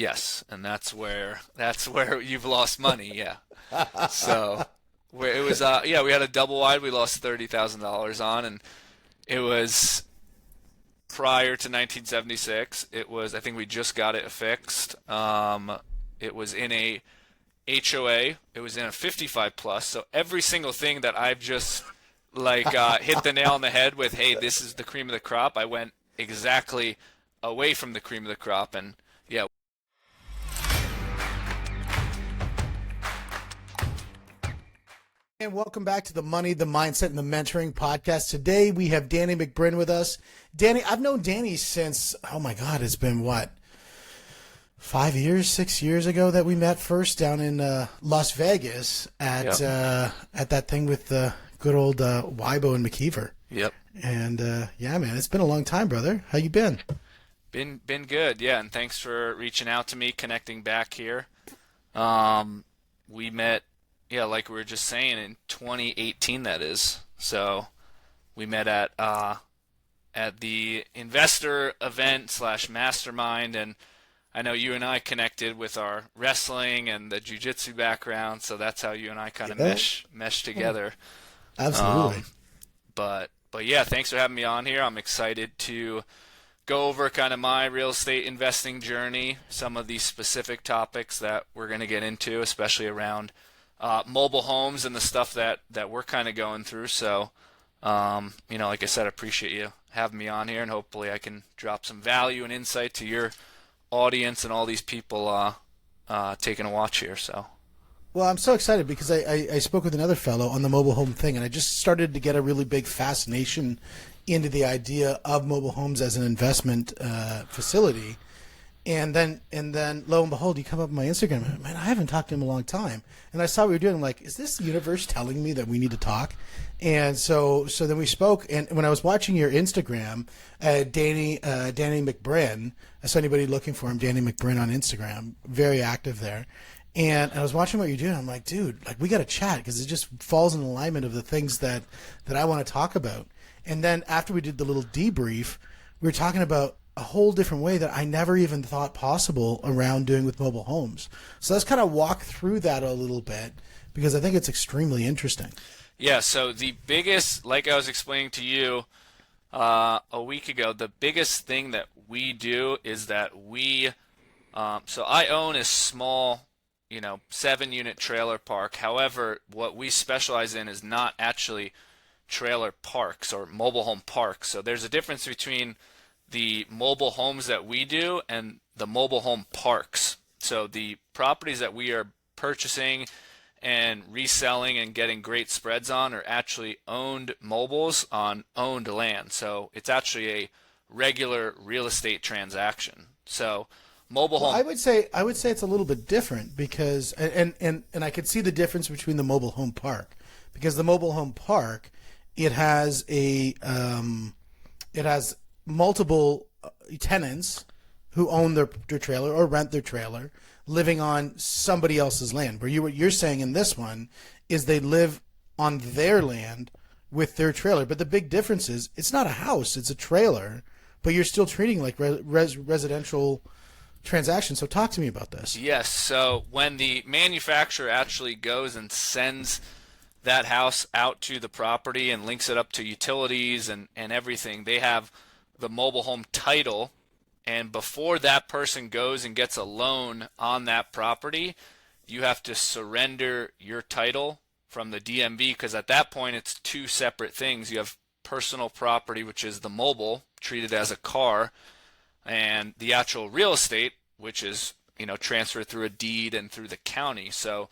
Yes, and that's where you've lost money. Yeah. So where it was, yeah, we had a double wide. We lost $30,000 on, and it was prior to 1976. It was, I think we just got it fixed. It was in a HOA. It was in a 55 plus. So every single thing that I've just hit the nail on the head with, hey, this is the cream of the crop. I went exactly away from the cream of the crop, and yeah. And welcome back to the Money, the Mindset, and the Mentoring podcast. Today we have Danny McBrinn with us. Danny, I've known Danny since, oh my God, it's been what, 5 years, 6 years ago that we met first down in Las Vegas at Yep. at that thing with the good old Wybo and McKeever. Yep. And yeah, man, it's been a long time, brother. How you been? Been good, yeah, and thanks for reaching out to me, connecting back here. We met, yeah, like we were just saying, in 2018, that is. So we met at the investor event slash mastermind, and I know you and I connected with our wrestling and the jiu-jitsu background, so that's how you and I kind of Yeah, mesh together. absolutely. Um, but yeah, thanks for having me on here. I'm excited to go over kind of my real estate investing journey, some of these specific topics that we're going to get into, especially around mobile homes and the stuff that we're kind of going through. So, like I said, I appreciate you having me on here, and hopefully I can drop some value and insight to your audience and all these people taking a watch here. So, Well, I'm so excited because I spoke with another fellow on the mobile home thing, and I just started to get a really big fascination into the idea of mobile homes as an investment facility. And then lo and behold, you come up on my Instagram. Man, I haven't talked to him in a long time. And I saw what you were doing. I'm like, is this the universe telling me that we need to talk? And so then we spoke. And when I was watching your Instagram, Danny McBrinn, I saw anybody looking for him, Danny McBrinn on Instagram, very active there. And I was watching what you're doing. I'm like, dude, like we got to chat because it just falls in alignment of the things that I want to talk about. And then after we did the little debrief, we were talking about a whole different way that I never even thought possible around doing with mobile homes. So let's kind of walk through that a little bit because I think it's extremely interesting. yeah, so the biggest, like I was explaining to you a week ago, the biggest thing that we do is that so I own a small, 7 unit trailer park. However, what we specialize in is not actually trailer parks or mobile home parks. So there's a difference between the mobile homes that we do and the mobile home parks. So the properties that we are purchasing and reselling and getting great spreads on are actually owned mobiles on owned land. So it's actually a regular real estate transaction. So mobile Well, home. I would say it's a little bit different because and I could see the difference between the mobile home park because the mobile home park it has it has multiple tenants who own their trailer or rent their trailer living on somebody else's land. Where what you're saying in this one is they live on their land with their trailer. But the big difference is it's not a house, it's a trailer, but you're still treating like residential transactions. So talk to me about this. Yes, so when the manufacturer actually goes and sends that house out to the property and links it up to utilities and everything, they have the mobile home title. And before that person goes and gets a loan on that property, you have to surrender your title from the DMV because at that point it's two separate things. You have personal property, which is the mobile, treated as a car, and the actual real estate, which is, transferred through a deed and through the county. So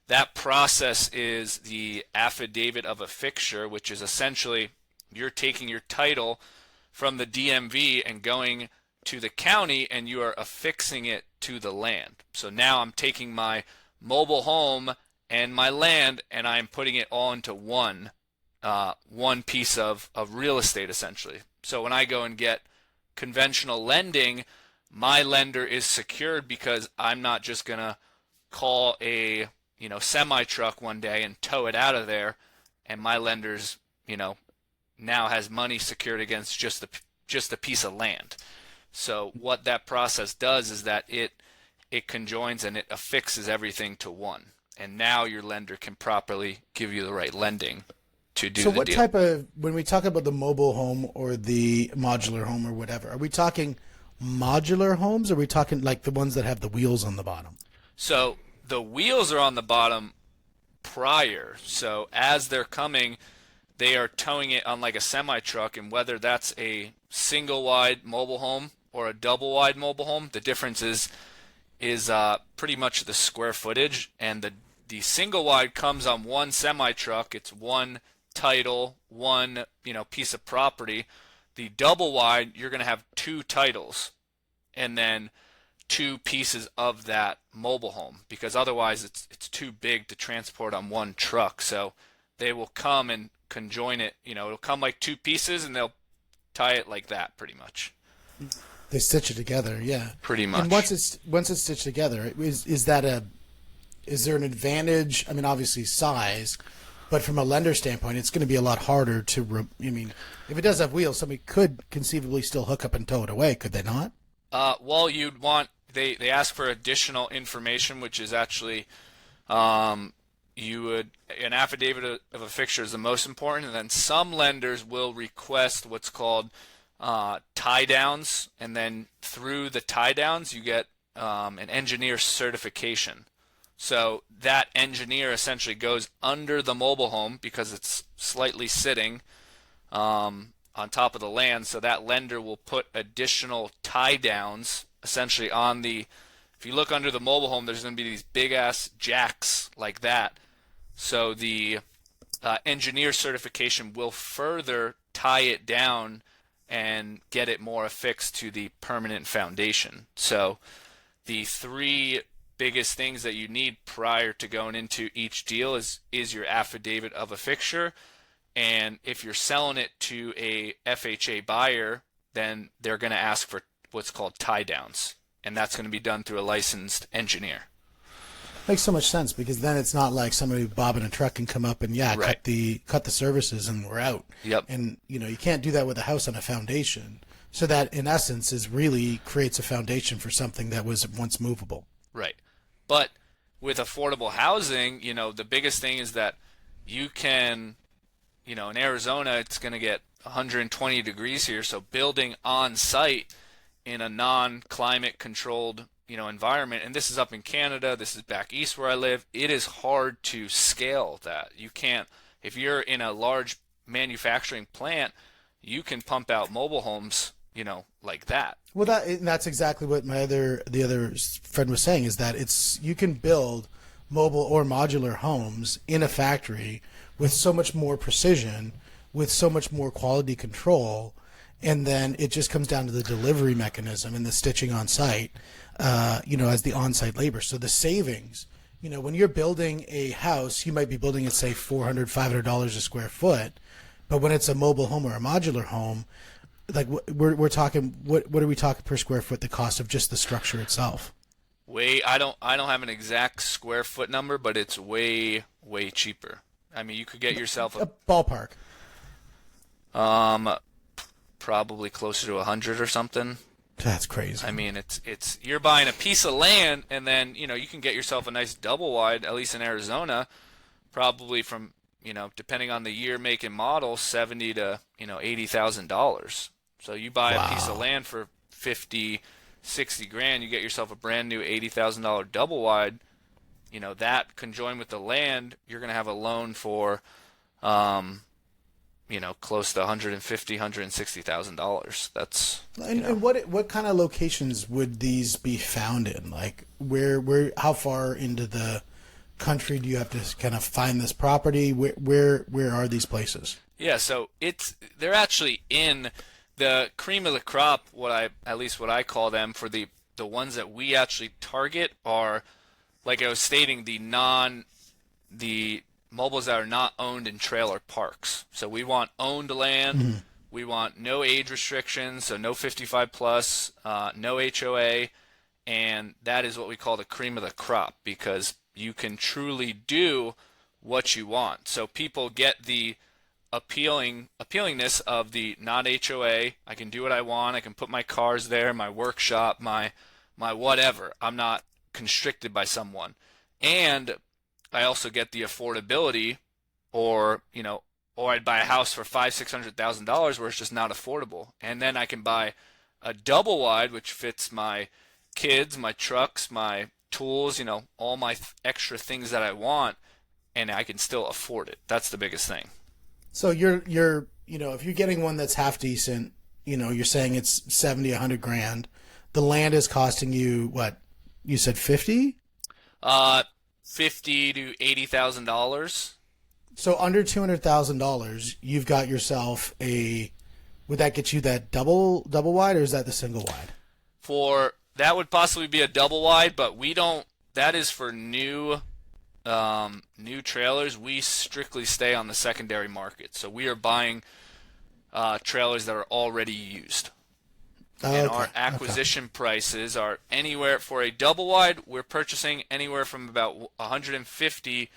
that process is the affidavit of a fixture, which is essentially you're taking your title from the DMV and going to the county and you are affixing it to the land. So now I'm taking my mobile home and my land and I'm putting it all into one piece of real estate essentially. So when I go and get conventional lending, my lender is secured because I'm not just going to call a semi truck one day and tow it out of there, and my lender's now has money secured against just a piece of land. So what that process does is that it it conjoins and it affixes everything to one. And now your lender can properly give you the right lending to do So the what deal. type of, when we talk about the mobile home or the modular home or whatever, are we talking modular homes, or are we talking like the ones that have the wheels on the bottom? So the wheels are on the bottom prior. So as they're coming, they are towing it on like a semi truck, and whether that's a single wide mobile home or a double wide mobile home, the difference is pretty much the square footage. And the single wide comes on one semi truck. It's one title, one piece of property. The double wide, you're going to have two titles, and then two pieces of that mobile home, because otherwise it's too big to transport on one truck. So they will come and conjoin it. It'll come like two pieces, and they'll tie it like that, pretty much. They stitch it together, yeah. Pretty much. And once it's stitched together, is there an advantage? I mean, obviously size, but from a lender standpoint, it's going to be a lot harder to. I mean, if it does have wheels, somebody could conceivably still hook up and tow it away, could they not? Well, you'd want they ask for additional information, which is actually you would an affidavit of a fixture is the most important, and then some lenders will request what's called tie downs, and then through the tie downs you get an engineer certification. So that engineer essentially goes under the mobile home because it's slightly sitting on top of the land. So that lender will put additional tie downs essentially on the. If you look under the mobile home, there's going to be these big ass jacks like that. So the engineer certification will further tie it down and get it more affixed to the permanent foundation. So the three biggest things that you need prior to going into each deal is your affidavit of a fixture, and if you're selling it to a FHA buyer, then they're going to ask for what's called tie downs, and that's going to be done through a licensed engineer. Makes so much sense, because then it's not like somebody bobbing a truck and come up and Right. cut the services and we're out. Yep. And you can't do that with a house on a foundation. So that in essence is really creates a foundation for something that was once movable. Right. But with affordable housing, the biggest thing is that you can, in Arizona, it's going to get 120 degrees here. So building on site in a non-climate controlled, environment, and this is up in Canada, this is back east where I live, it is hard to scale that. You can't, if you're in a large manufacturing plant, you can pump out mobile homes, like that. Well, that's exactly what the other friend was saying, is that you can build mobile or modular homes in a factory with so much more precision, with so much more quality control, and then it just comes down to the delivery mechanism and the stitching on site, as the on-site labor. So the savings, when you're building a house, you might be building it, say, $400, $500 a square foot, but when it's a mobile home or a modular home, like we're talking, what are we talking per square foot? The cost of just the structure itself. I don't have an exact square foot number, but it's way cheaper. I mean, you could get yourself A ballpark. probably closer to 100 or something. That's crazy. I mean, it's you're buying a piece of land, and then you can get yourself a nice double wide, at least in Arizona, probably from depending on the year, make, and model, $70,000 to $80,000. So you buy a piece of land for 50, 60 grand, you get yourself a brand new $80,000 double wide. That conjoined with the land, you're going to have a loan for close to $150,000, $160,000. That's and what kind of locations would these be found in? Like where how far into the country do you have to kind of find this property? Where are these places? Yeah, so they're actually in the cream of the crop. What I call them, for the ones that we actually target are, like I was stating, the mobiles that are not owned in trailer parks. So we want owned land. Mm-hmm. We want no age restrictions, so no 55 plus, no HOA, and that is what we call the cream of the crop, because you can truly do what you want. So people get the appealingness of the not HOA. I can do what I want. I can put my cars there, my workshop, my whatever. I'm not constricted by someone. And I also get the affordability, or or I'd buy a house for $500,000-$600,000 where it's just not affordable. And then I can buy a double wide, which fits my kids, my trucks, my tools, all my extra things that I want, and I can still afford it. That's the biggest thing. So you're if you're getting one that's half decent, you're saying it's 70, 100 grand. The land is costing you what? You said 50? $50,000 to $80,000. So under $200,000, you've got yourself a. Would that get you that double wide, or is that the single wide? That would possibly be a double wide, but we don't. That is for new trailers. We strictly stay on the secondary market, so we are buying trailers that are already used. And our acquisition prices are anywhere for a double wide. We're purchasing anywhere from about 150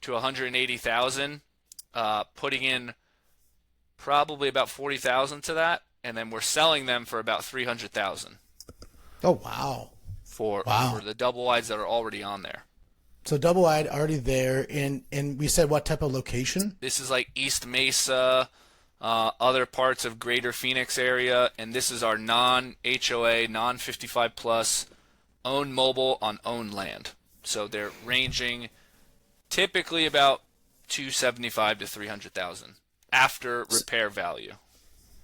to 180,000, putting in probably about 40,000 to that, and then we're selling them for about 300,000. Oh wow! For the double wides that are already on there. So double wide already there, and we said what type of location? This is like East Mesa, other parts of Greater Phoenix area, and this is our non-HOA, non-55 plus, owned mobile on owned land. So they're ranging typically about 275 to 300,000 after repair value.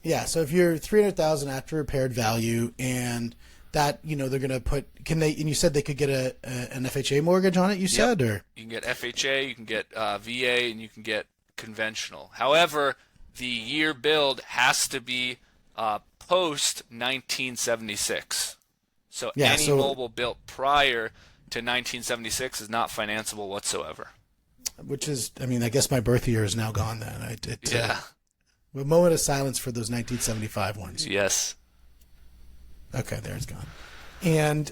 Yeah, so if you're 300,000 after repaired value, and that they're going to put, can they? And you said they could get an FHA mortgage on it. You said, or you can get FHA, you can get VA, and you can get conventional. However, the year build has to be post 1976. So any mobile built prior to 1976 is not financeable whatsoever. Which is, I guess my birth year is now gone then. A moment of silence for those 1975 ones. Yes. Okay, there it's gone. And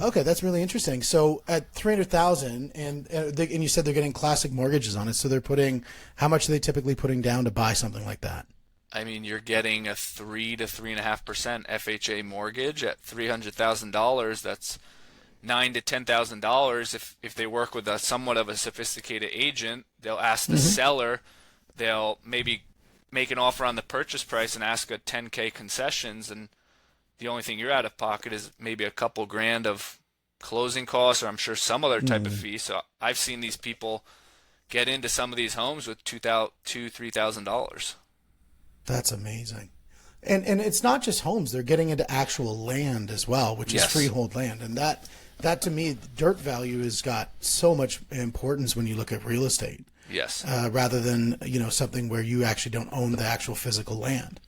okay, that's really interesting. So at 300,000, and you said they're getting classic mortgages on it. So they're putting, how much are they typically putting down to buy something like that? You're getting a 3 to 3.5% FHA mortgage at $300,000. That's $9,000 to $10,000. If they work with somewhat of a sophisticated agent, they'll ask the seller. They'll maybe make an offer on the purchase price and ask a $10K concessions, and the only thing you're out of pocket is maybe a couple grand of closing costs, or I'm sure some other type of fee. So I've seen these people get into some of these homes with $2,000-$3,000. That's amazing. And it's not just homes; they're getting into actual land as well, which is freehold land, and that to me, dirt value has got so much importance when you look at real estate. Yes. Rather than something where you actually don't own the actual physical land.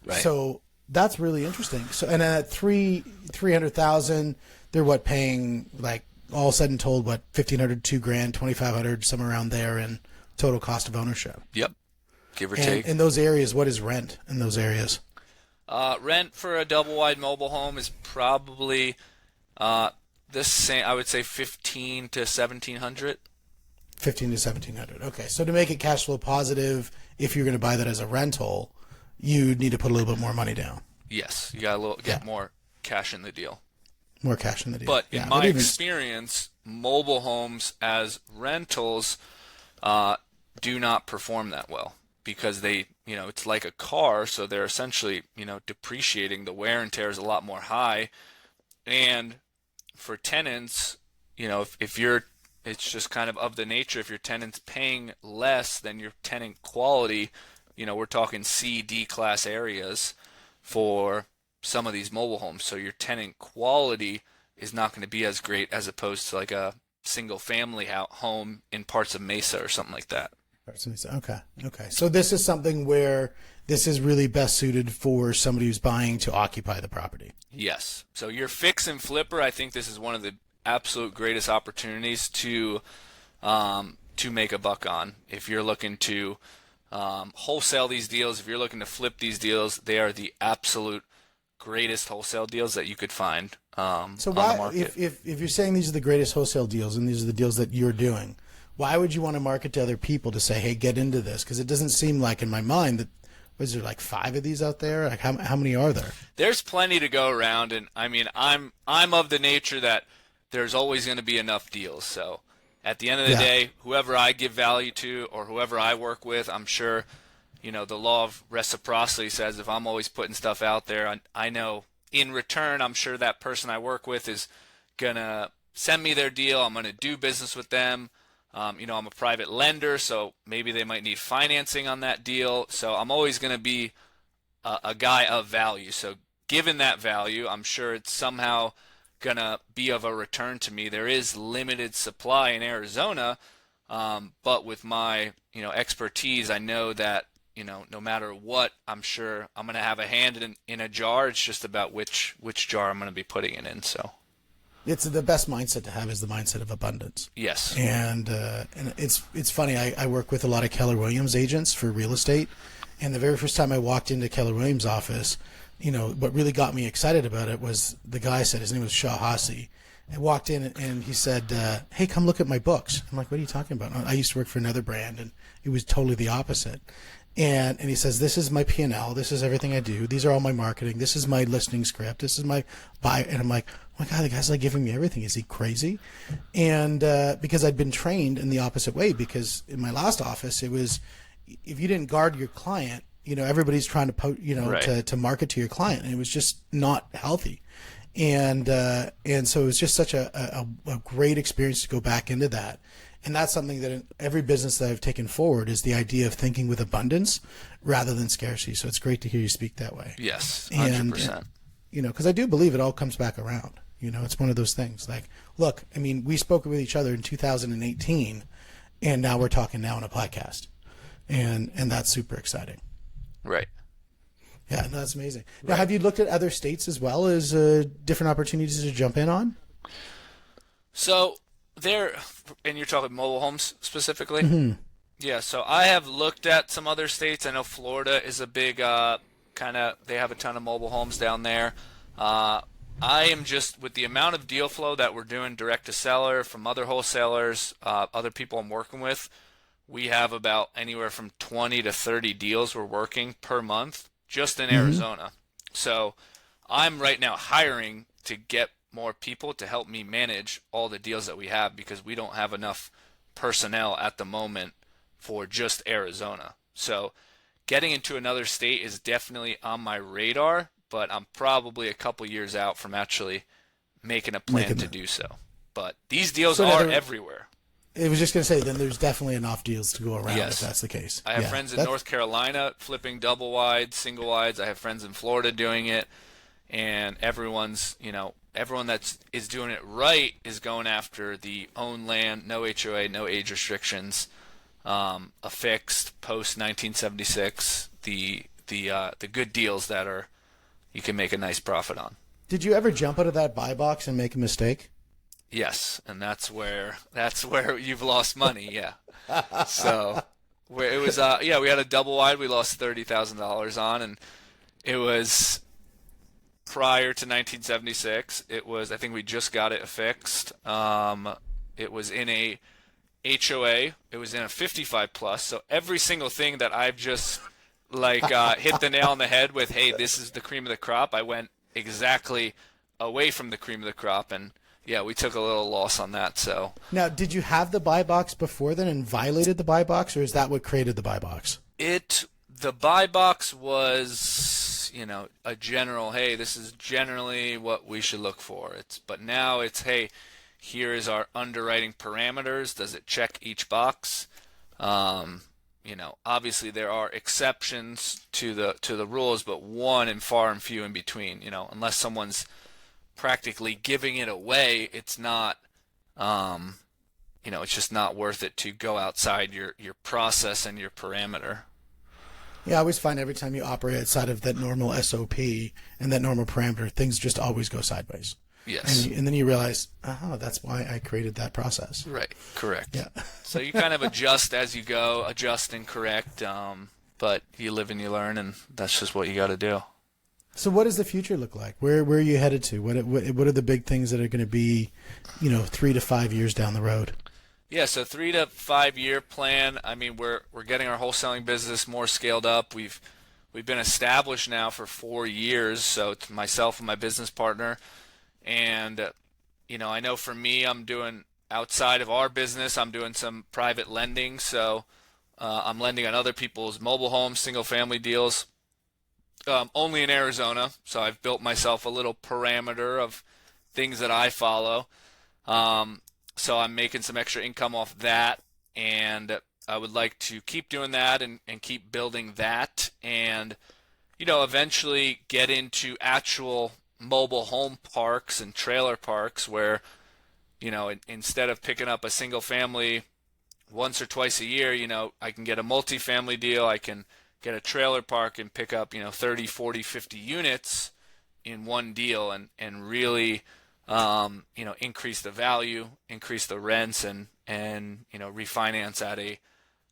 Right. So that's really interesting. So, and at 300,000, they're paying, like, all said and told, $1,500, $2,000, $2,500, somewhere around there in total cost of ownership. Yep. Give or take. In those areas, what is rent in those areas? Rent for a double wide mobile home is probably the same. I would say $1,500 to $1,700. $1,500 to $1,700. Okay, so to make it cash flow positive, if you're going to buy that as a rental, you need to put a little bit more money down. Yes, you got to get more cash in the deal. More cash in the deal. But in my experience, mobile homes as rentals do not perform that well, because they, it's like a car, so they're essentially, depreciating. The wear and tear is a lot more high. And for tenants, if you're, it's just kind of the nature, if your tenant's paying less than your tenant quality, we're talking C, D class areas for some of these mobile homes. So your tenant quality is not going to be as great as opposed to like a single family home in parts of Mesa or something like that. Okay. So this is something where this is really best suited for somebody who's buying to occupy the property. Yes. So your fix and flipper, I think this is one of the absolute greatest opportunities to make a buck on. If you're looking to wholesale these deals, if you're looking to flip these deals, they are the absolute greatest wholesale deals that you could find on the market. If you're saying these are the greatest wholesale deals and these are the deals that you're doing, why would you want to market to other people to say, hey, get into this? Because it doesn't seem like, in my mind, that was there like 5 of these out there? Like how many are there? There's plenty to go around, and I'm of the nature that there's always going to be enough deals. So at the end of the Yeah. day, whoever I give value to or whoever I work with, I'm sure, the law of reciprocity says if I'm always putting stuff out there, I know in return, I'm sure that person I work with is going to send me their deal. I'm going to do business with them. I'm a private lender, so maybe they might need financing on that deal. So I'm always going to be a guy of value. So given that value, I'm sure it's somehow going to be of a return to me. There is limited supply in Arizona, but with my expertise, I know that no matter what, I'm sure I'm going to have a hand in a jar. It's just about which jar I'm going to be putting it in. So It's the best mindset to have is the mindset of abundance. yes, And it's funny. I work with a lot of Keller Williams agents for real estate, and the very first time I walked into Keller Williams' office, what really got me excited about it was the guy said his name was Shah Hassi. I walked in and he said, "Hey, come look at my books." I'm like, "What are you talking about?" I used to work for another brand, and it was totally the opposite. And he says, "This is my P&L. This is everything I do. These are all my marketing. This is my listing script. This is my buy." And I'm like, "Oh my God, the guy's like giving me everything. Is he crazy?" And because I'd been trained in the opposite way, because in my last office, it was if you didn't guard your client, everybody's trying to Right. to market to your client, and it was just not healthy. And so it was just such a great experience to go back into that. And that's something that in every business that I've taken forward is the idea of thinking with abundance rather than scarcity. So it's great to hear you speak that way. yes, And, 100%. because I do believe it all comes back around. It's one of those things like, look, I mean, we spoke with each other in 2018 and now we're talking now on a podcast. And that's super exciting. Right. Yeah, no, that's amazing. Now, have you looked at other states as well as different opportunities to jump in on? So and you're talking mobile homes specifically? Yeah, so I have looked at some other states. I know Florida is a big they have a ton of mobile homes down there. I am just, with the amount of deal flow that we're doing direct to seller from other wholesalers, other people I'm working with, we have about anywhere from 20 to 30 deals we're working per month just in Arizona. So I'm right now hiring to get more people to help me manage all the deals that we have because we don't have enough personnel at the moment for just Arizona. So getting into another state is definitely on my radar, but I'm probably a couple years out from actually making a plan to do so. But these deals So are everywhere. I was just going to say, then there's definitely enough deals to go around Yes. if that's the case. I have friends in North Carolina flipping double wides, single wides. I have friends in Florida doing it, and everyone that is doing it right is going after the own land, no HOA, no age restrictions, affixed post 1976, the good deals that you can make a nice profit on. Did you ever jump out of that buy box and make a mistake? Yes, and that's where you've lost money. Yeah. So where it was, we had a double wide we lost $30,000 on, and it was prior to 1976. It was, I think we just got it affixed. It was in a HOA. It was in a 55 plus. So every single thing that I've just hit the nail on the head with, hey, this is the cream of the crop, I went exactly away from the cream of the crop, and yeah, we took a little loss on that. So Now, did you have the buy box before then and violated the buy box, or is that what created the buy box? the buy box was, a general, hey, this is generally what we should look for. But now it's, hey, here is our underwriting parameters. Does it check each box? Obviously there are exceptions to the rules, but one and far and few in between. Unless someone's practically giving it away, it's not, it's just not worth it to go outside your process and your parameter. Yeah, I always find every time you operate outside of that normal SOP and that normal parameter, things just always go sideways. Yes. And then you realize, oh, that's why I created that process. Right. Correct. Yeah. So you kind of adjust as you go, adjust and correct, but you live and you learn, and that's just what you got to do. So what does the future look like? Where are you headed to? What are the big things that are going to be, 3 to 5 years down the road? Yeah, so 3 to 5 year plan. I mean, we're getting our wholesaling business more scaled up. We've been established now for 4 years, so it's myself and my business partner, and I know for me, I'm doing outside of our business, I'm doing some private lending. So I'm lending on other people's mobile homes, single family deals, only in Arizona. So I've built myself a little parameter of things that I follow. Um, so I'm making some extra income off that, and I would like to keep doing that and keep building that, and eventually get into actual mobile home parks and trailer parks where, instead of picking up a single family once or twice a year, I can get a multi-family deal. I can get a trailer park and pick up, 30, 40, 50 units in one deal and really, increase the value, increase the rents, and refinance at a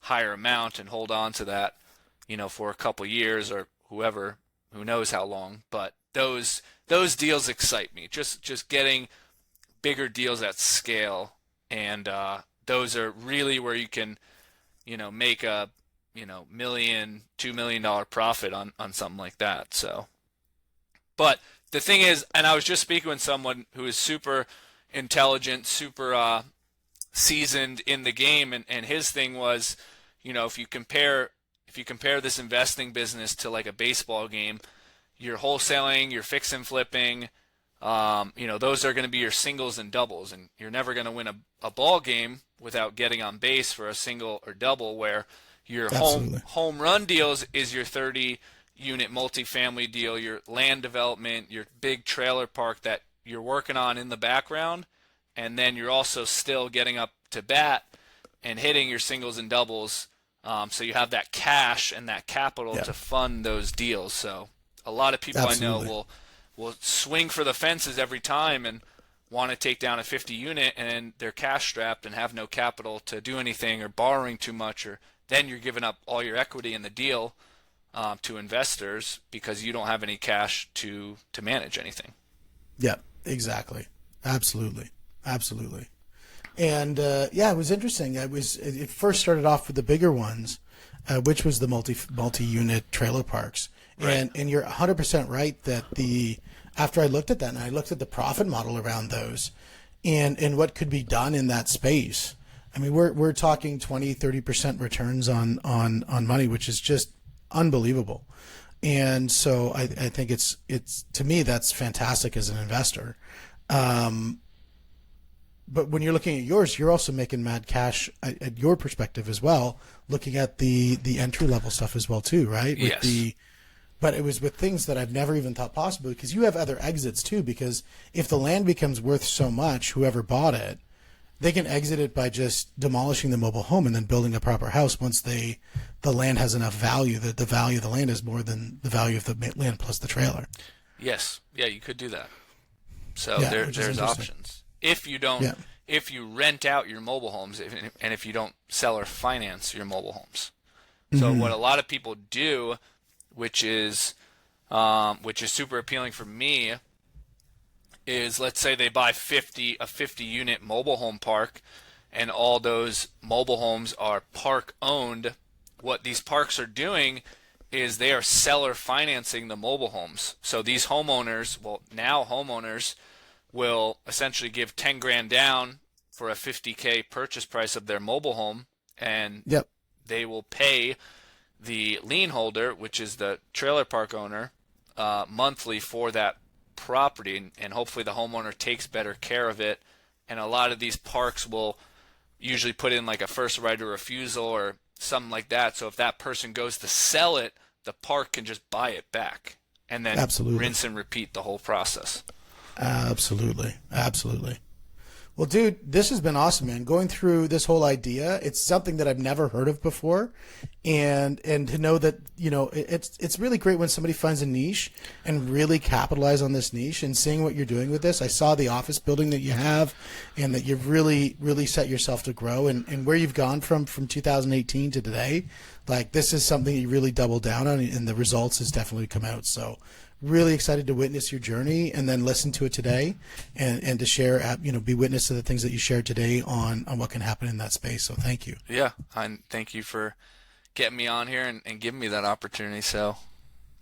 higher amount and hold on to that, for a couple years or who knows how long. But those deals excite me. Just getting bigger deals at scale, and those are really where you can, make a, million, $2 million profit on something like that. So, but the thing is, and I was just speaking with someone who is super intelligent, super seasoned in the game, and his thing was, if you compare this investing business to like a baseball game, you're wholesaling, you're fix and flipping, those are going to be your singles and doubles, and you're never going to win a ball game without getting on base for a single or double. Where your home run deals is your 30 unit multifamily deal, your land development, your big trailer park that you're working on in the background, and then you're also still getting up to bat and hitting your singles and doubles. So you have that cash and that capital to fund those deals. So a lot of people I know will swing for the fences every time and want to take down a 50 unit, and they're cash strapped and have no capital to do anything, or borrowing too much, or then you're giving up all your equity in the deal to investors because you don't have any cash to manage anything. Yeah, exactly. Absolutely. Absolutely. And it was interesting. It first started off with the bigger ones, which was the multi-unit trailer parks. Right. And you're 100% right that after I looked at that, and I looked at the profit model around those and what could be done in that space. I mean, we're talking 20, 30% returns on money, which is just unbelievable. And so I think it's to me, that's fantastic as an investor. But when you're looking at yours, you're also making mad cash at your perspective as well, looking at the entry level stuff as well too, right? Yes. But it was with things that I've never even thought possible, because you have other exits too, because if the land becomes worth so much, whoever bought it, they can exit it by just demolishing the mobile home and then building a proper house once the land has enough value that the value of the land is more than the value of the land plus the trailer. Yes. Yeah, you could do that. So Yeah, there's options. If you don't, if you rent out your mobile homes, and if you don't sell or finance your mobile homes. So what a lot of people do, which is super appealing for me, is let's say they buy a 50 unit mobile home park, and all those mobile homes are park owned. What these parks are doing is they are seller financing the mobile homes. So these homeowners, will essentially give 10 grand down for a 50K purchase price of their mobile home, and they will pay the lien holder, which is the trailer park owner, monthly for that property, and hopefully the homeowner takes better care of it. And a lot of these parks will usually put in like a first right of refusal or something like that, so if that person goes to sell it, the park can just buy it back and then rinse and repeat the whole process. Absolutely. Well, dude, this has been awesome, man. Going through this whole idea, it's something that I've never heard of before, and to know that, it's really great when somebody finds a niche and really capitalize on this niche. And seeing what you're doing with this, I saw the office building that you have, and that you've really, really set yourself to grow, and where you've gone from 2018 to today. Like, this is something you really doubled down on, and the results has definitely come out. So, really excited to witness your journey and then listen to it today, and to share, be witness to the things that you shared today on what can happen in that space. So thank you. Yeah. And thank you for getting me on here and giving me that opportunity. So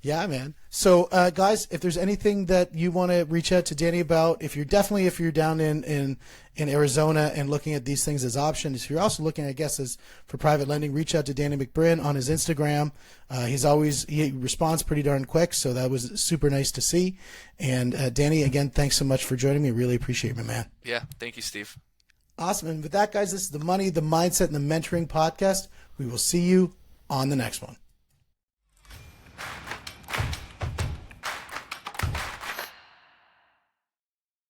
Yeah, man. So, guys, if there's anything that you want to reach out to Danny about, if you're down in Arizona and looking at these things as options, if you're also looking, I guess, as for private lending, reach out to Danny McBrinn on his Instagram. He responds pretty darn quick, so that was super nice to see. And Danny, again, thanks so much for joining me. Really appreciate it, my man. Yeah, thank you, Steve. Awesome. And with that, guys, this is the Money, the Mindset, and the Mentoring podcast. We will see you on the next one.